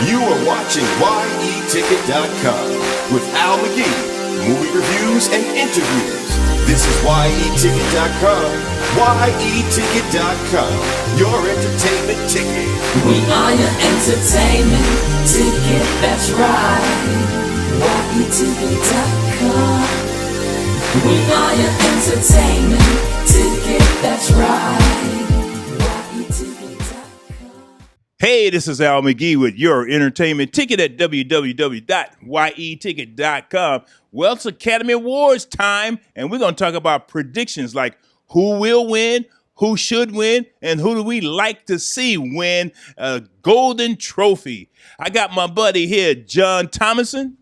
You are watching YETicket.com with Al McGhee, movie reviews and interviews. This is YETicket.com, YETicket.com, your entertainment ticket. We are your entertainment ticket, that's right. YETicket.com. We are your entertainment ticket, that's right. Hey, this is Al McGhee with your entertainment ticket at www.yeticket.com. Well, it's Academy Awards time, and we're going to talk about predictions like who will win, who should win, and who do we like to see win a golden trophy. I got my buddy here, John Thomason.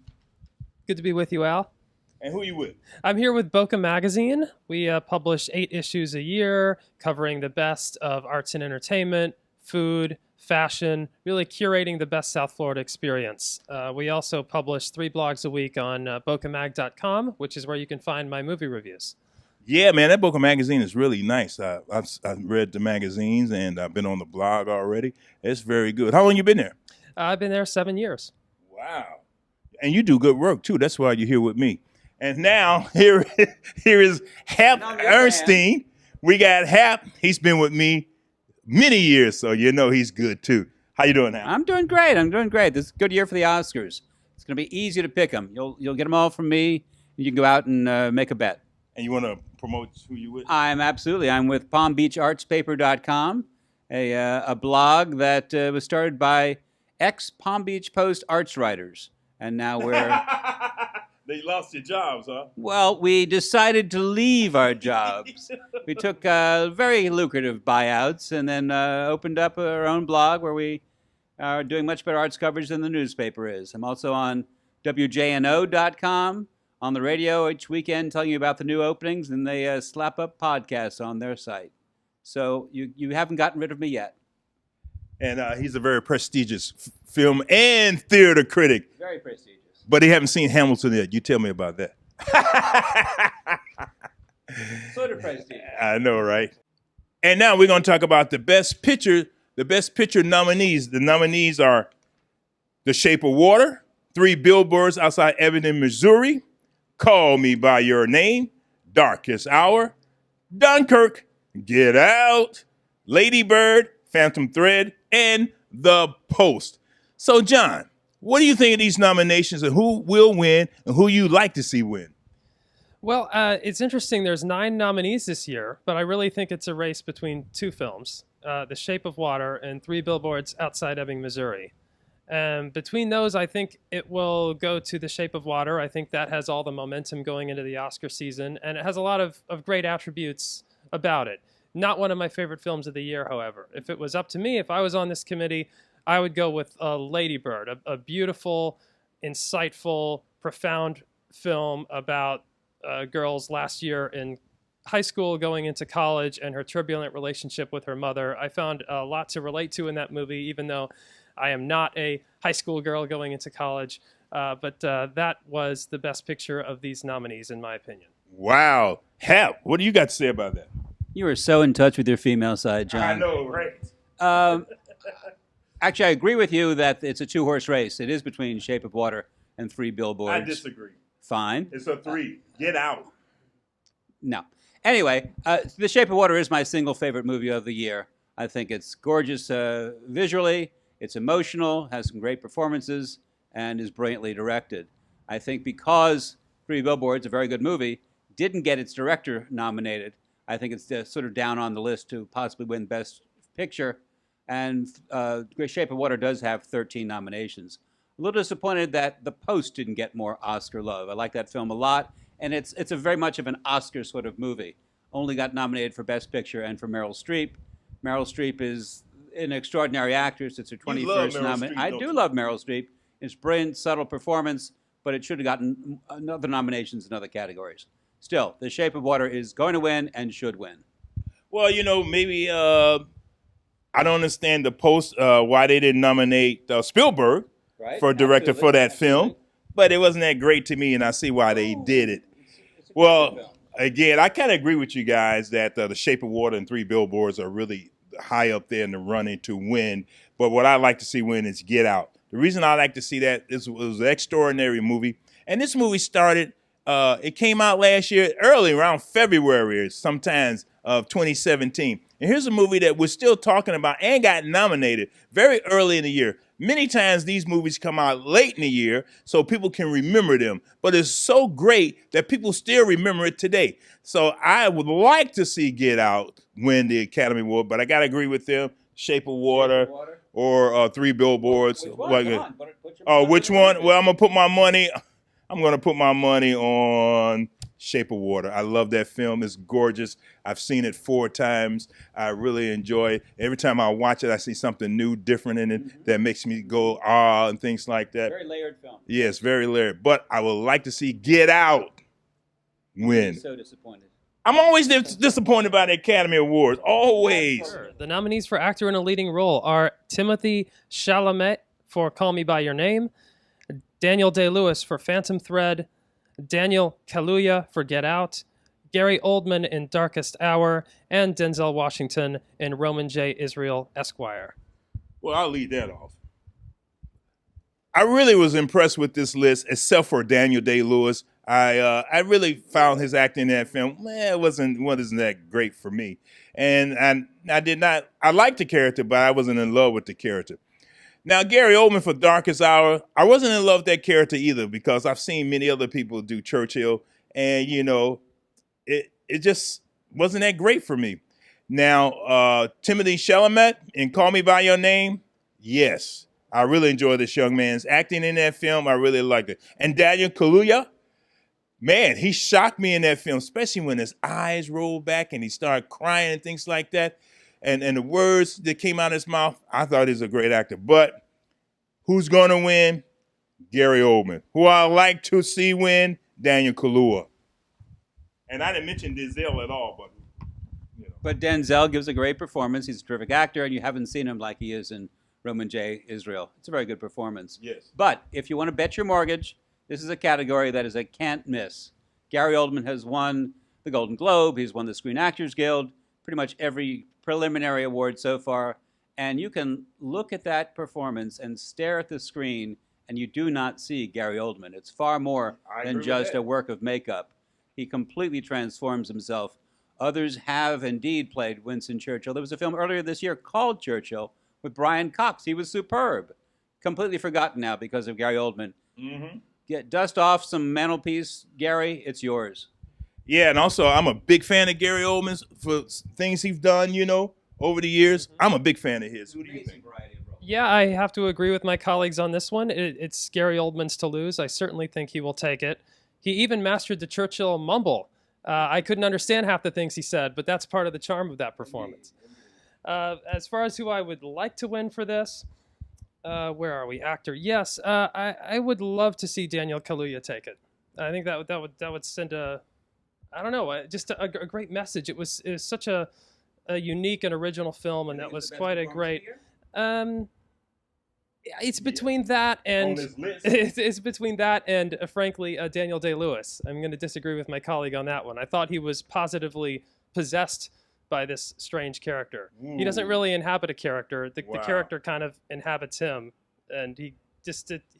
Good to be with you, Al. And who are you with? I'm here with Boca Magazine. We publish 8 issues a year covering the best of arts and entertainment, food, fashion, really curating the best South Florida experience. We also publish 3 blogs a week on bocamag.com, which is where you can find my movie reviews. Yeah, man, that Boca Magazine is really nice. I've read the magazines, and I've been on the blog already. It's very good. How long you been there? I've been there 7 years. Wow. And you do good work, too. That's why you're here with me. And now, here is Hap Erstein. We got Hap. He's been with me many years, so you know he's good, too. How you doing, Hap? I'm doing great. This is a good year for the Oscars. It's going to be easy to pick them. You'll get them all from me, and you can go out and make a bet. And you want to promote who you with? I'm with PalmBeachArtsPaper.com, a blog that was started by ex-Palm Beach Post arts writers. And now we're... They lost your jobs, huh? Well, we decided to leave our jobs. We took very lucrative buyouts and then opened up our own blog where we are doing much better arts coverage than the newspaper is. I'm also on WJNO.com, on the radio each weekend telling you about the new openings, and they slap up podcasts on their site. So you haven't gotten rid of me yet. And he's a very prestigious film and theater critic. Very prestigious. But he haven't seen Hamilton yet. You tell me about that. Sort of prestigious. I know, right? And now we're going to talk about the best picture nominees. The nominees are The Shape of Water, 3 Billboards Outside Ebbing, Missouri, Call Me By Your Name, Darkest Hour, Dunkirk, Get Out, Lady Bird, Phantom Thread, and The Post. So, John, what do you think of these nominations and who will win and who you like to see win? Well, it's interesting. There's 9 nominees this year, but I really think it's a race between 2 films, The Shape of Water and 3 Billboards Outside Ebbing, Missouri. And between those, I think it will go to The Shape of Water. I think that has all the momentum going into the Oscar season, and it has a lot of great attributes about it. Not one of my favorite films of the year, however. If it was up to me, if I was on this committee, I would go with Lady Bird, a beautiful, insightful, profound film about girls last year in high school going into college and her turbulent relationship with her mother. I found a lot to relate to in that movie, even though I am not a high school girl going into college. But that was the best picture of these nominees, in my opinion. Wow. Hap, what do you got to say about that? You are so in touch with your female side, John. I know, right? Actually, I agree with you that it's a 2-horse race. It is between Shape of Water and 3 Billboards. I disagree. Fine. It's a 3. Get out. No. Anyway, The Shape of Water is my single favorite movie of the year. I think it's gorgeous visually, it's emotional, has some great performances, and is brilliantly directed. I think because 3 Billboards, a very good movie, didn't get its director nominated, I think it's sort of down on the list to possibly win Best Picture. And Great Shape of Water does have 13 nominations. A little disappointed that The Post didn't get more Oscar love. I like that film a lot, and it's a very much of an Oscar sort of movie. Only got nominated for Best Picture and for Meryl Streep. Meryl Streep is an extraordinary actress. It's her 21st nomination. I do love Meryl Streep. It's brilliant, subtle performance, but it should have gotten other nominations in other categories. Still, The Shape of Water is going to win and should win. Well, maybe I don't understand The Post, why they didn't nominate Spielberg for director for that film, but it wasn't that great to me, and I see why they did it. Well, again, I kind of agree with you guys that The Shape of Water and 3 Billboards are really high up there in the running to win, but what I'd like to see win is Get Out. The reason I like to see that is it was an extraordinary movie. And this movie started, it came out last year, early, around February sometimes of 2017. And here's a movie that we're still talking about and got nominated very early in the year. Many times these movies come out late in the year so people can remember them. But it's so great that people still remember it today. So I would like to see Get Out win the Academy Award, but I got to agree with them. Shape of Water, or Three Billboards. Which one? Come on, put your Oh, money which on one? it. Well, I'm going to put my money on Shape of Water. I love that film. It's gorgeous. I've seen it 4 times. I really enjoy it. Every time I watch it, I see something new, different in it that makes me go, and things like that. Very layered film. Yes, very layered. But I would like to see Get Out win. So disappointed. I'm always disappointed by the Academy Awards. Always. Sure. The nominees for actor in a leading role are Timothée Chalamet for Call Me By Your Name, Daniel Day-Lewis for Phantom Thread, Daniel Kaluuya for Get Out, Gary Oldman in Darkest Hour, and Denzel Washington in Roman J. Israel Esquire. Well, I'll leave that off. I really was impressed with this list, except for Daniel Day-Lewis. I really found his acting in that film, it wasn't that great for me. And I liked the character, but I wasn't in love with the character. Now, Gary Oldman for Darkest Hour, I wasn't in love with that character either because I've seen many other people do Churchill, and, it just wasn't that great for me. Now, Timothée Chalamet in Call Me By Your Name, yes. I really enjoyed this young man's acting in that film. I really liked it. And Daniel Kaluuya, man, he shocked me in that film, especially when his eyes rolled back and he started crying and things like that. And the words that came out of his mouth, I thought he was a great actor. But who's going to win? Gary Oldman. Who I like to see win? Daniel Kaluuya. And I didn't mention Denzel at all, but, But Denzel gives a great performance. He's a terrific actor, and you haven't seen him like he is in Roman J. Israel. It's a very good performance. Yes. But if you want to bet your mortgage, this is a category that is a can't miss. Gary Oldman has won the Golden Globe. He's won the Screen Actors Guild, pretty much every preliminary award so far. And you can look at that performance and stare at the screen, and you do not see Gary Oldman. It's far more than just a work of makeup. He completely transforms himself. Others have indeed played Winston Churchill. There was a film earlier this year called Churchill with Brian Cox. He was superb. Completely forgotten now because of Gary Oldman. Dust off some mantelpiece, Gary, it's yours. Yeah, and also I'm a big fan of Gary Oldman for things he's done, over the years. I'm a big fan of his. Who do you think? Yeah, I have to agree with my colleagues on this one. It's Gary Oldman's to lose. I certainly think he will take it. He even mastered the Churchill mumble. I couldn't understand half the things he said, but that's part of the charm of that performance. As far as who I would like to win for this, where are we? Actor. Yes, I would love to see Daniel Kaluuya take it. I think that would send just a great message. It was such a unique and original film, and that was quite a great. It's between that and it's between that and frankly Daniel Day-Lewis. I'm going to disagree with my colleague on that one. I thought he was positively possessed by this strange character. He doesn't really inhabit a character. The character kind of inhabits him, and he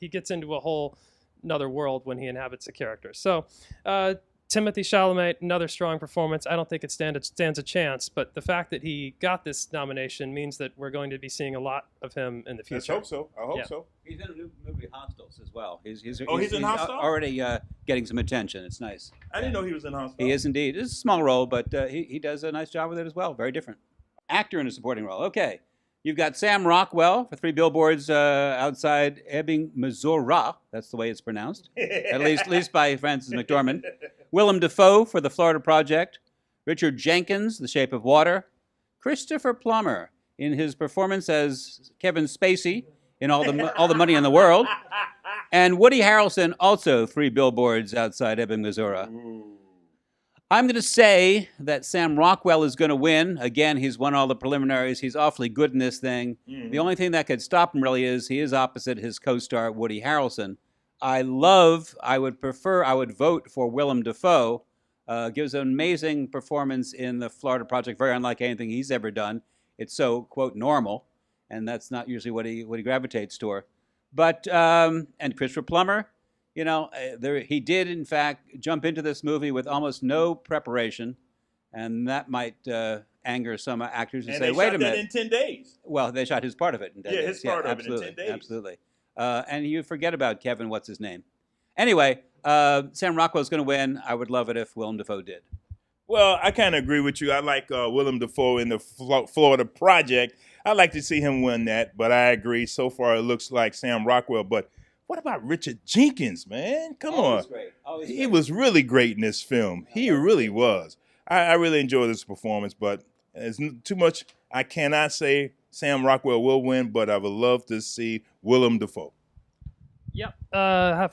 gets into a whole another world when he inhabits a character. So Timothée Chalamet, another strong performance. I don't think it stands a chance, but the fact that he got this nomination means that we're going to be seeing a lot of him in the future. I hope so. I hope so. He's in a new movie, Hostiles, as well. He's in Hostiles? Already getting some attention. It's nice. I didn't know he was in Hostiles. He is indeed. It's a small role, but he does a nice job with it as well. Very different. Actor in a supporting role. Okay. You've got Sam Rockwell for Three Billboards Outside Ebbing, Missouri. That's the way it's pronounced, at least by Frances McDormand. Willem Dafoe for The Florida Project. Richard Jenkins, The Shape of Water. Christopher Plummer in his performance as Kevin Spacey in All the Money in the World. And Woody Harrelson, also Three Billboards Outside Ebbing, Missouri. I'm going to say that Sam Rockwell is going to win. Again, he's won all the preliminaries. He's awfully good in this thing. The only thing that could stop him really is he is opposite his co-star Woody Harrelson. I would vote for Willem Dafoe. Gives an amazing performance in The Florida Project, very unlike anything he's ever done. It's so, quote, normal, and that's not usually what he gravitates toward. But and Christopher Plummer, he did in fact jump into this movie with almost no preparation, and that might anger some actors and say, "Wait a minute." In 10 days. Well, they shot his part of it in 10 days. His part of it in 10 days. Absolutely. And you forget about Kevin, what's his name? Anyway, Sam Rockwell's going to win. I would love it if Willem Dafoe did. Well, I kind of agree with you. I like Willem Dafoe in the Florida Project. I'd like to see him win that, but I agree. So far, it looks like Sam Rockwell. But what about Richard Jenkins, man? Come on. He was really great in this film. He really was. I really enjoyed this performance, but it's too much. I cannot say Sam Rockwell will win, but I would love to see Willem Dafoe. Yep.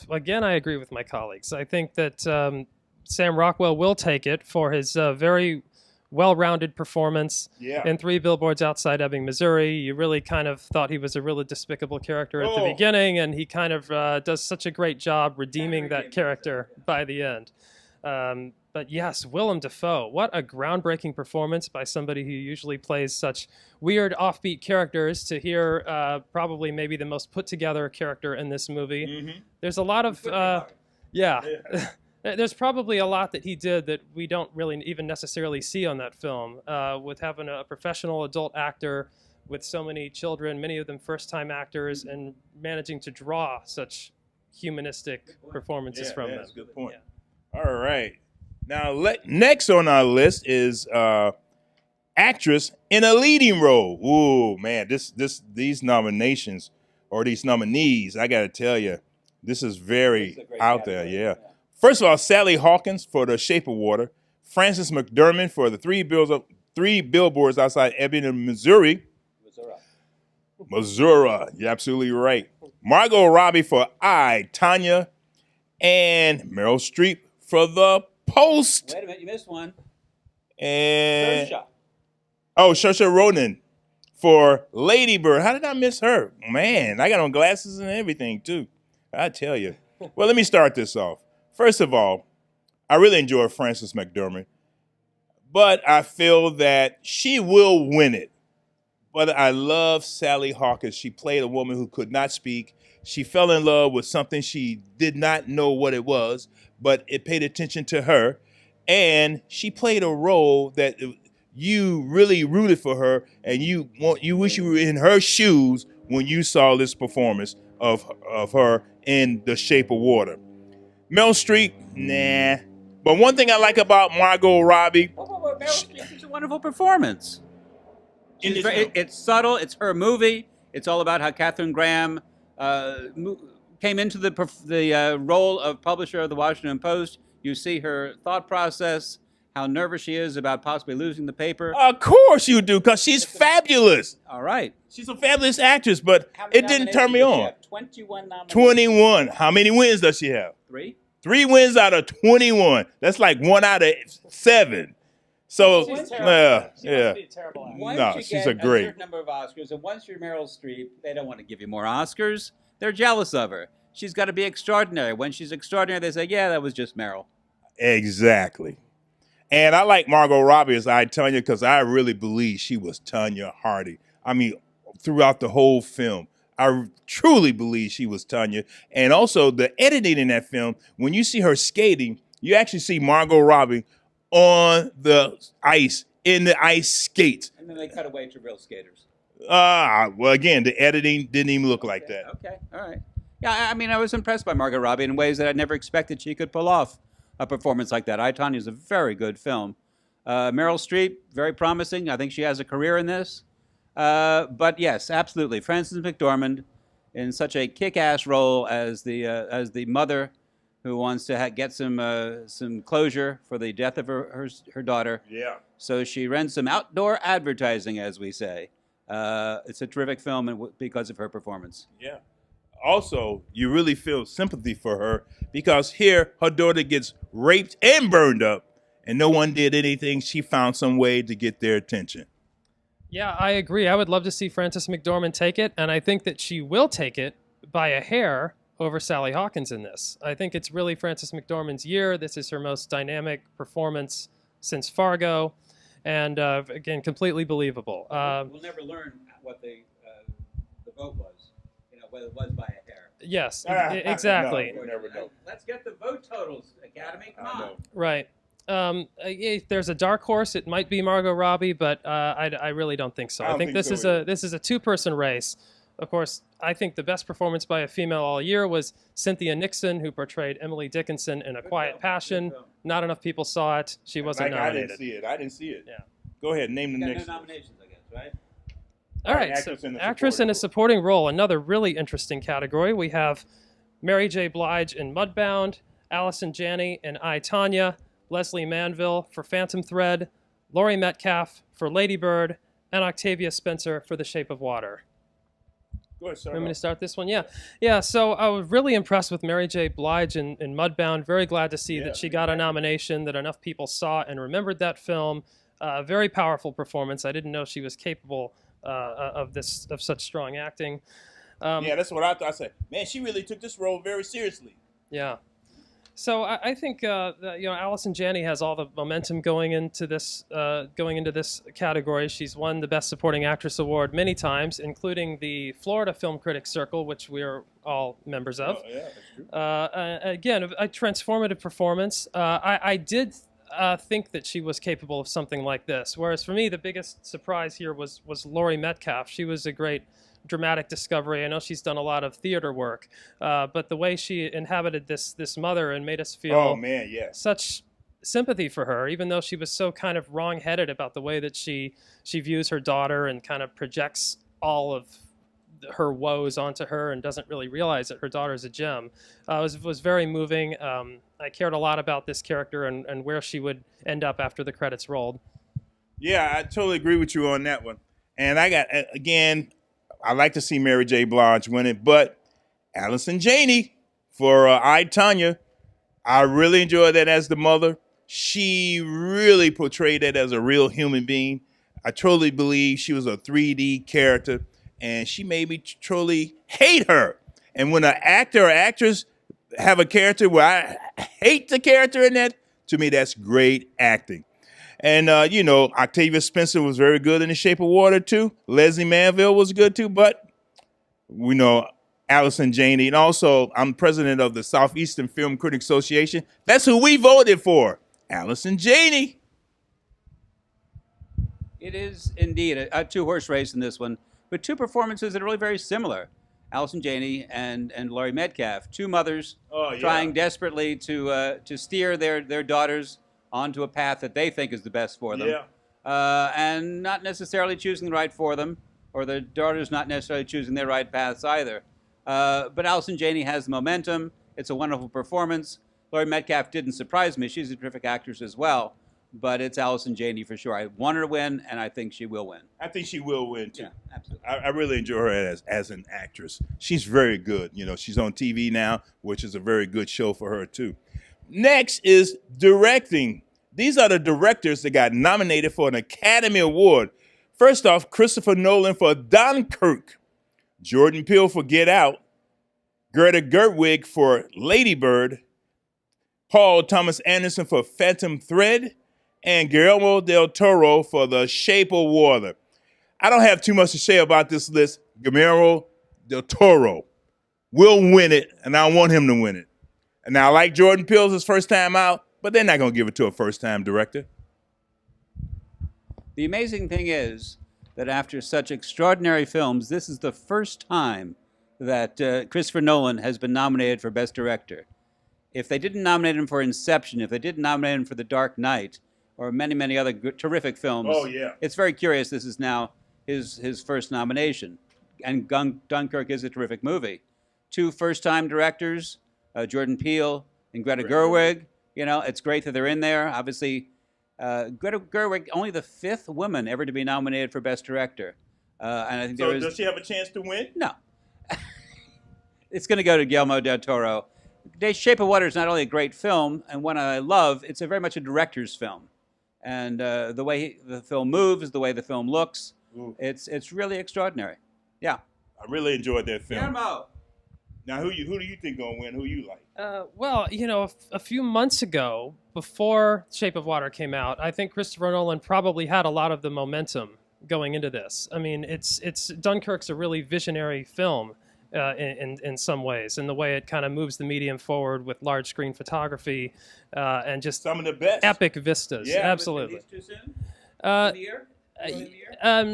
Again, I agree with my colleagues. I think that Sam Rockwell will take it for his very well-rounded performance in Three Billboards Outside Ebbing, Missouri. You really kind of thought he was a really despicable character at the beginning, and he kind of does such a great job redeeming that character by the end. But yes, Willem Dafoe, what a groundbreaking performance by somebody who usually plays such weird, offbeat characters to hear probably maybe the most put-together character in this movie. Mm-hmm. There's a lot of... There's probably a lot that he did that we don't really even necessarily see on that film. With having a professional adult actor with so many children, many of them first-time actors, and managing to draw such humanistic performances from them. That's a good point. Yeah. All right. Now, next on our list is actress in a leading role. Ooh, man, these nominations or these nominees, I got to tell you, this is very out there. Yeah. First of all, Sally Hawkins for The Shape of Water, Frances McDormand for the Three Billboards Outside Ebbing, Missouri. Missouri, you're absolutely right. Margot Robbie for I, Tanya, and Meryl Streep for The Post. Wait a minute, you missed one. And Saoirse Ronan for Lady Bird. How did I miss her? Man, I got on glasses and everything too. I tell you. Well, let me start this off. First of all, I really enjoy Frances McDormand, but I feel that she will win it. But I love Sally Hawkins. She played a woman who could not speak. She fell in love with something she did not know what it was, but it paid attention to her. And she played a role that you really rooted for her, and you wish you were in her shoes when you saw this performance of her in The Shape of Water. Meryl Streep, nah. But one thing I like about Margot Robbie... Meryl Streep, it's a wonderful performance. It's subtle. It's her movie. It's all about how Katharine Graham came into the role of publisher of the Washington Post. You see her thought process, how nervous she is about possibly losing the paper. Of course you do, because she's fabulous. All right. She's a fabulous actress, but it didn't turn me on. 21 nominations. 21. How many wins does she have? 3. 3 wins out of 21. That's like 1 out of 7. So, She's terrible. Once you get a certain number of Oscars, and once you're Meryl Streep, they don't want to give you more Oscars. They're jealous of her. She's got to be extraordinary. When she's extraordinary, they say, yeah, that was just Meryl. Exactly. And I like Margot Robbie as I Tanya because I really believe she was Tanya Hardy. I mean, throughout the whole film, I truly believe she was Tanya. And also the editing in that film, when you see her skating, you actually see Margot Robbie on the ice, in the ice skates. And then they cut away to real skaters. Well, again, the editing didn't even look like that. Okay, all right. Yeah, I mean, I was impressed by Margot Robbie in ways that I never expected she could pull off a performance like that. I, Tonya is a very good film. Meryl Streep, very promising. I think she has a career in this. But yes, absolutely. Frances McDormand in such a kick-ass role as the mother who wants to get some closure for the death of her daughter. Yeah. So she runs some outdoor advertising, as we say. It's a terrific film because of her performance. Yeah. Also, you really feel sympathy for her because here her daughter gets raped and burned up, and no one did anything. She found some way to get their attention. Yeah, I agree. I would love to see Frances McDormand take it, and I think that she will take it by a hair over Sally Hawkins in this. I think it's really Frances McDormand's year. This is her most dynamic performance since Fargo, and again, completely believable. We'll never learn what the vote was, whether it was by a hair. Yes, exactly. No, you never know. Let's get the vote totals, Academy. Come I on. know. Right. If there's a dark horse, it might be Margot Robbie, but I really don't think so. I don't I think think this so is either. this is a two-person race. Of course, I think the best performance by a female all year was Cynthia Nixon, who portrayed Emily Dickinson in A Quiet Passion. Not enough people saw it. She wasn't I nominated. didn't see it. Yeah. Go ahead, name the Got next. no nominations, I guess, right? All right, actress so in a actress supporting in a supporting role, another really interesting category. We have Mary J. Blige in Mudbound, Allison Janney in I, Tonya, Leslie Manville for Phantom Thread, Laurie Metcalf for Lady Bird, and Octavia Spencer for The Shape of Water. Go ahead, Want me to start this one? Yeah. So I was really impressed with Mary J. Blige in Mudbound. Very glad to see that she got a nomination, that enough people saw and remembered that film. Very powerful performance. I didn't know she was capable of such strong acting. Yeah, that's what I thought. I said, man, she really took this role very seriously. Yeah. So I think that, Allison Janney has all the momentum going into this category. She's won the Best Supporting Actress award many times, including the Florida Film Critics Circle, which we're all members of. Oh, yeah, that's true. Again, a transformative performance. I did think that she was capable of something like this. Whereas for me, the biggest surprise here was Laurie Metcalf. She was a great dramatic discovery. I know she's done a lot of theater work, but the way she inhabited this mother and made us feel such sympathy for her, even though she was so kind of wrong-headed about the way that she views her daughter and kind of projects all of her woes onto her and doesn't really realize that her daughter's a gem. Was very moving. I cared a lot about this character and where she would end up after the credits rolled. Yeah, I totally agree with you on that one. And I got, again, I like to see Mary J. Blige win it, but Allison Janney for I, Tonya, I really enjoyed that as the mother. She really portrayed that as a real human being. I totally believe she was a 3D character, and she made me truly hate her. And when an actor or actress have a character where I hate the character in that, to me, that's great acting. And, Octavia Spencer was very good in The Shape of Water, too. Leslie Manville was good, too. But we know Allison Janney. And also, I'm president of the Southeastern Film Critics Association. That's who we voted for, Allison Janney. It is indeed a two-horse race in this one, but two performances that are really very similar. Allison Janney and Laurie Metcalf, two mothers trying desperately to steer their daughters onto a path that they think is the best for them, and not necessarily choosing the right for them, or the daughters not necessarily choosing their right paths either. But Allison Janney has the momentum. It's a wonderful performance. Laurie Metcalf didn't surprise me. She's a terrific actress as well, but it's Allison Janney for sure. I want her to win, and I think she will win. I think she will win, too. Yeah, absolutely. I really enjoy her as an actress. She's very good. She's on TV now, which is a very good show for her, too. Next is directing. These are the directors that got nominated for an Academy Award. First off, Christopher Nolan for Dunkirk, Jordan Peele for Get Out, Greta Gerwig for Lady Bird, Paul Thomas Anderson for Phantom Thread, and Guillermo del Toro for The Shape of Water. I don't have too much to say about this list. Guillermo del Toro will win it, and I want him to win it. And now, I like Jordan Peele's his first time out, but they're not going to give it to a first-time director. The amazing thing is that after such extraordinary films, this is the first time that Christopher Nolan has been nominated for Best Director. If they didn't nominate him for Inception, if they didn't nominate him for The Dark Knight, or many, many other terrific films, it's very curious this is now his first nomination. And Dunkirk is a terrific movie. Two first-time directors, Jordan Peele and Greta Gerwig. It's great that they're in there. Obviously, Greta Gerwig, only the fifth woman ever to be nominated for Best Director. And I think does she have a chance to win? No. It's going to go to Guillermo del Toro. The Shape of Water is not only a great film and one I love, it's very much a director's film. And the way the film moves, the way the film looks, it's really extraordinary. Yeah. I really enjoyed that film. Guillermo. Now, who do you think gonna win? Who you like? A few months ago, before Shape of Water came out, I think Christopher Nolan probably had a lot of the momentum going into this. I mean, it's Dunkirk's a really visionary film, in some ways, in the way it kind of moves the medium forward with large screen photography and just Some of the best. epic vistas. Yeah. Absolutely. Too soon? Uh, The year?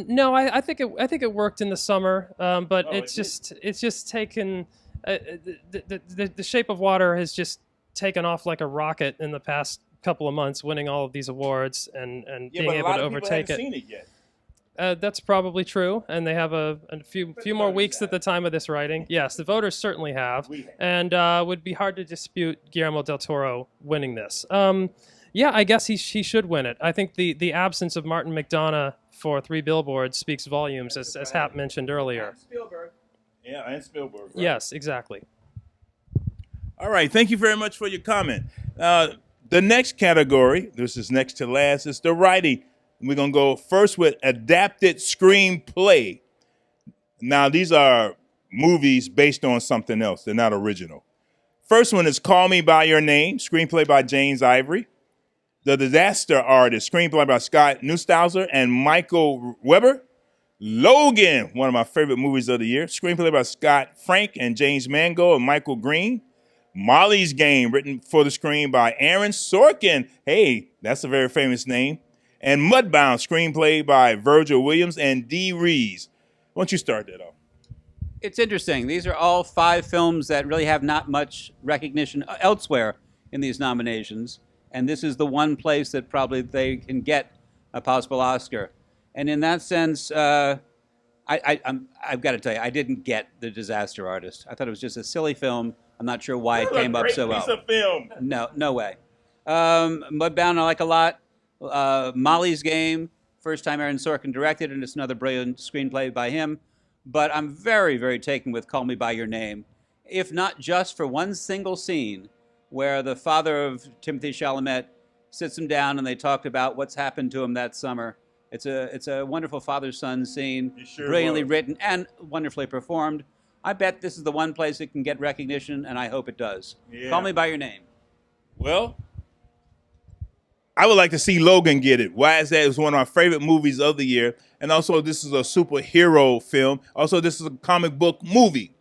no, I think it worked in the summer, but it's just taken the Shape of Water has just taken off like a rocket in the past couple of months, winning all of these awards and being but a able lot to of people overtake haven't it. seen it yet. That's probably true, and they have a few more weeks at the time of this writing. Yes, the voters certainly have, and would be hard to dispute Guillermo del Toro winning this. Yeah, I guess he should win it. I think the absence of Martin McDonagh for Three Billboards speaks volumes, as Hap mentioned earlier. Spielberg. Yeah, and Spielberg. Right? Yes, exactly. All right. Thank you very much for your comment. The next category, this is next to last, is the writing. We're going to go first with adapted screenplay. Now, these are movies based on something else. They're not original. First one is Call Me By Your Name, screenplay by James Ivory. The Disaster Artist, screenplay by Scott Neustauser and Michael Weber. Logan, one of my favorite movies of the year, screenplay by Scott Frank and James Mango and Michael Green. Molly's Game, written for the screen by Aaron Sorkin. Hey, that's a very famous name. And Mudbound, screenplay by Virgil Williams and Dee Rees. Why don't you start that off? It's interesting. These are all 5 films that really have not much recognition elsewhere in these nominations. And this is the one place that probably they can get a possible Oscar. And in that sense, I've got to tell you, I didn't get The Disaster Artist. I thought it was just a silly film. I'm not sure why it came up so well. Piece of film. No way. Mudbound I like a lot. Molly's Game, first time Aaron Sorkin directed, and it's another brilliant screenplay by him. But I'm very, very taken with Call Me By Your Name, if not just for one single scene where the father of Timothée Chalamet sits him down and they talked about what's happened to him that summer. It's a wonderful father-son scene, sure brilliantly was. written and wonderfully performed. I bet this is the one place it can get recognition, and I hope it does. Yeah. Call Me By Your Name. Well, I would like to see Logan get it. Why is that? It's one of my favorite movies of the year. And also, this is a superhero film. Also, this is a comic book movie.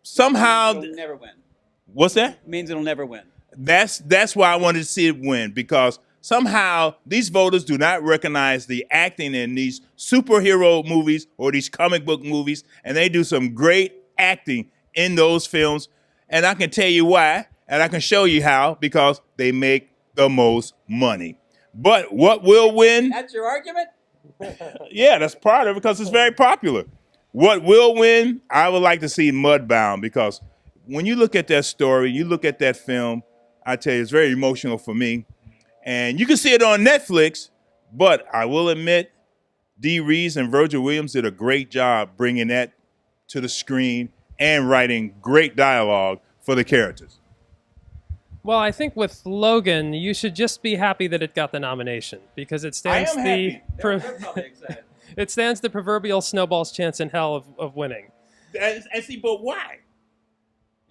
Somehow... It'll never win. What's that? It means it'll never win. That's why I wanted to see it win, because somehow these voters do not recognize the acting in these superhero movies or these comic book movies, and they do some great acting in those films. And I can tell you why, and I can show you how, because they make the most money. But what will win? That's your argument? Yeah, that's part of it, because it's very popular. What will win? I would like to see Mudbound, because when you look at that story, you look at that film, I tell you, it's very emotional for me. And you can see it on Netflix, but I will admit, Dee Rees and Virgil Williams did a great job bringing that to the screen and writing great dialogue for the characters. Well, I think with Logan, you should just be happy that it got the nomination, because it stands I am happy. They're probably excited. it stands the proverbial snowball's chance in hell of winning. And see, but why?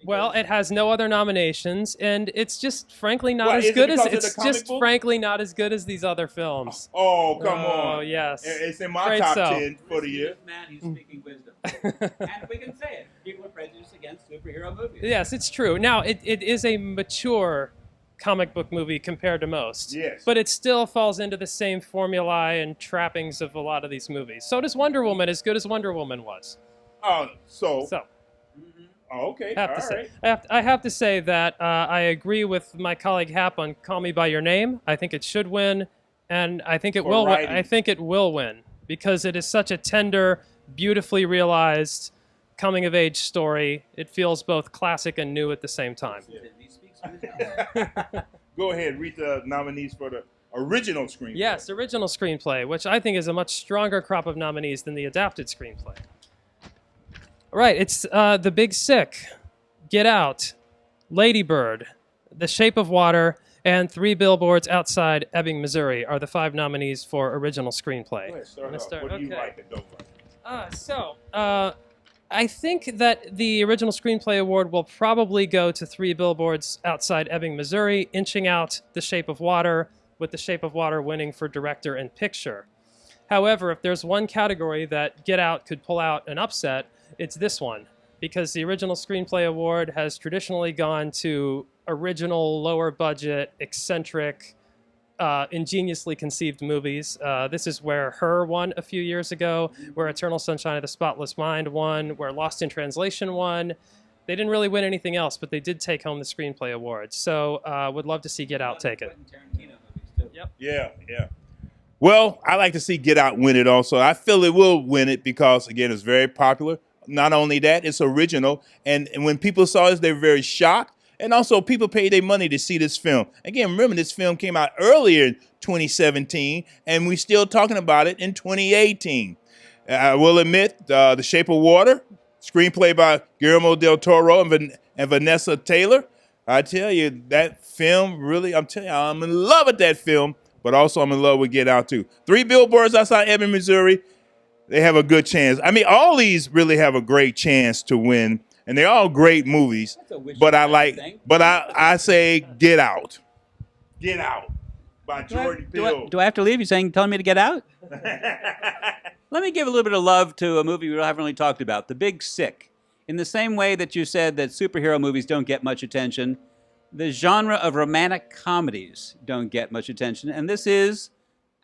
Well, it has no other nominations, and it's just frankly not What, as is it good as because of it's the comic just book? frankly not as good as these other films. Oh, come on. Oh, yes. It's in my Afraid top so. 10 for the year. Man, he's speaking wisdom. And we can say it. People are prejudiced against superhero movies. Yes, it's true. Now, it is a mature comic book movie compared to most. Yes. But it still falls into the same formulae and trappings of a lot of these movies. So does Wonder Woman, as good as Wonder Woman was. Oh, so. So, Okay. I have to all say, right. I have to say that I agree with my colleague Hap on Call Me By Your Name. I think it should win, and I think it For will. writing. I think it will win because it is such a tender, beautifully realized coming-of-age story. It feels both classic and new at the same time. He speaks wisdom. Go ahead, read the nominees for the original screenplay. Yes, original screenplay, which I think is a much stronger crop of nominees than the adapted screenplay. All right, it's The Big Sick, Get Out, Lady Bird, The Shape of Water, and Three Billboards Outside Ebbing, Missouri are the 5 nominees for original screenplay. Go ahead, start I'm gonna off. start, What do you okay. like and don't like? I think that the original screenplay award will probably go to Three Billboards Outside Ebbing, Missouri, inching out The Shape of Water, with The Shape of Water winning for director and picture. However, if there's one category that Get Out could pull out an upset, it's this one. because the original Screenplay Award has traditionally gone to original, lower budget, eccentric, ingeniously conceived movies. This is where Her won a few years ago, where Eternal Sunshine of the Spotless Mind won, where Lost in Translation won. They didn't really win anything else, but they did take home the Screenplay Award. So would love to see Get Out take it. Yep. Yeah. Well, I like to see Get Out win it also. I feel it will win it because, again, it's very popular. Not only that, it's original. And when people saw this, they were very shocked. And also, people paid their money to see this film. Again, remember, this film came out earlier in 2017, and we're still talking about it in 2018. I will admit, The Shape of Water, screenplay by Guillermo del Toro and Vanessa Taylor. I tell you, that film really, I'm in love with that film, but also I'm in love with Get Out too. 3 Billboards Outside Ebbing, Missouri. They have a good chance. I mean, all these really have a great chance to win, and they're all great movies. But I say Get Out. Get Out by Jordan Peele. Do I have to leave? You're telling me to get out? Let me give a little bit of love to a movie we haven't really talked about, The Big Sick. In the same way that you said that superhero movies don't get much attention, the genre of romantic comedies don't get much attention. And this is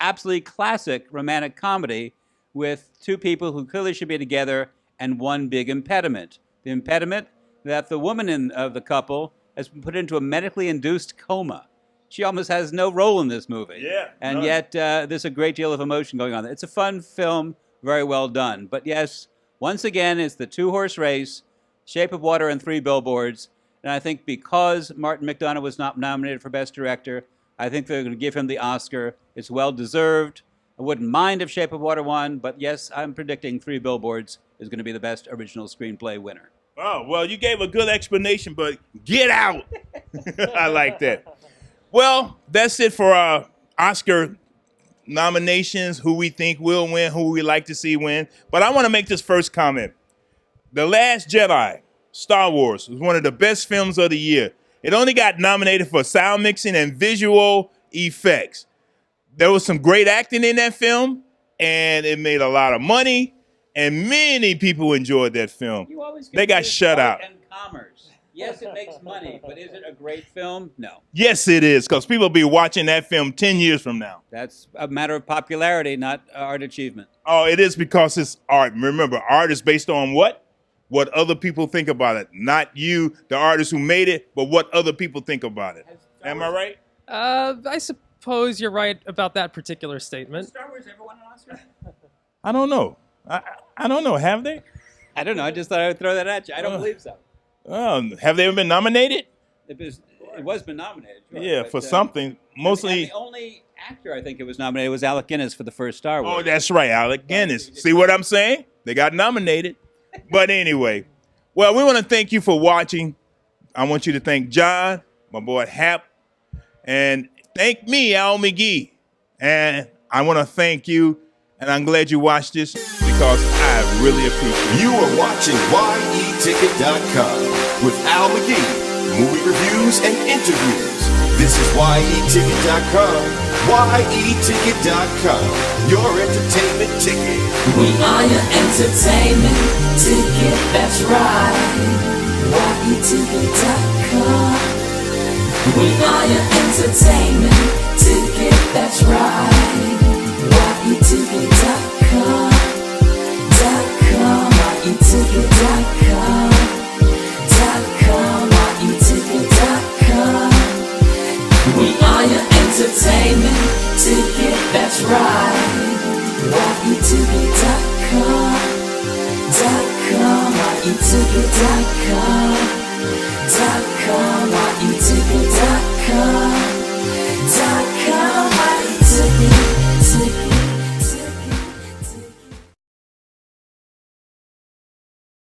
absolutely classic romantic comedy with 2 people who clearly should be together and one big impediment. The impediment that the woman of the couple has been put into a medically induced coma. She almost has no role in this movie. Yeah, and none. yet there's a great deal of emotion going on. It's a fun film, very well done. But yes, once again, it's the 2-horse race, Shape of Water and 3 Billboards. And I think because Martin McDonagh was not nominated for Best Director, I think they're going to give him the Oscar. It's well deserved. I wouldn't mind if Shape of Water won, but yes, I'm predicting 3 Billboards is going to be the Best Original Screenplay winner. Oh, well, you gave a good explanation, but Get Out. I like that. Well, that's it for our Oscar nominations, who we think will win, who we like to see win. But I want to make this first comment. The Last Jedi, Star Wars, was one of the best films of the year. It only got nominated for sound mixing and visual effects. There was some great acting in that film, and it made a lot of money, and many people enjoyed that film. They got shut out. And commerce. Yes, it makes money, but is it a great film? No. Yes, it is, because people will be watching that film 10 years from now. That's a matter of popularity, not art achievement. Oh, it is because it's art. Remember, art is based on what? What other people think about it. Not you, the artist who made it, but what other people think about it. Am I right? I suppose you're right about that particular statement. Has Star Wars ever won an Oscar? I don't know. I don't know. Have they? I don't know. I just thought I would throw that at you. I don't believe so. Have they ever been nominated? It was been nominated. Sure, Yeah, but, for something. Mostly. And the only actor I think it was nominated was Alec Guinness for the first Star Wars. Oh, that's right, Alec Guinness. See what I'm saying? They got nominated. But anyway, well, we want to thank you for watching. I want you to thank John, my boy Hap, and thank me, Al McGhee. And I want to thank you, and I'm glad you watched this because I really appreciate it. You are watching YETicket.com with Al McGhee, movie reviews and interviews. This is YETicket.com. YETicket.com, your entertainment ticket. We are your entertainment ticket, that's right. YETicket.com. We are your entertainment ticket, that's right. YETicket.com. YETicket.com. YETicket.com. We are your entertainment ticket, that's right. YETicket.com. YETicket.com.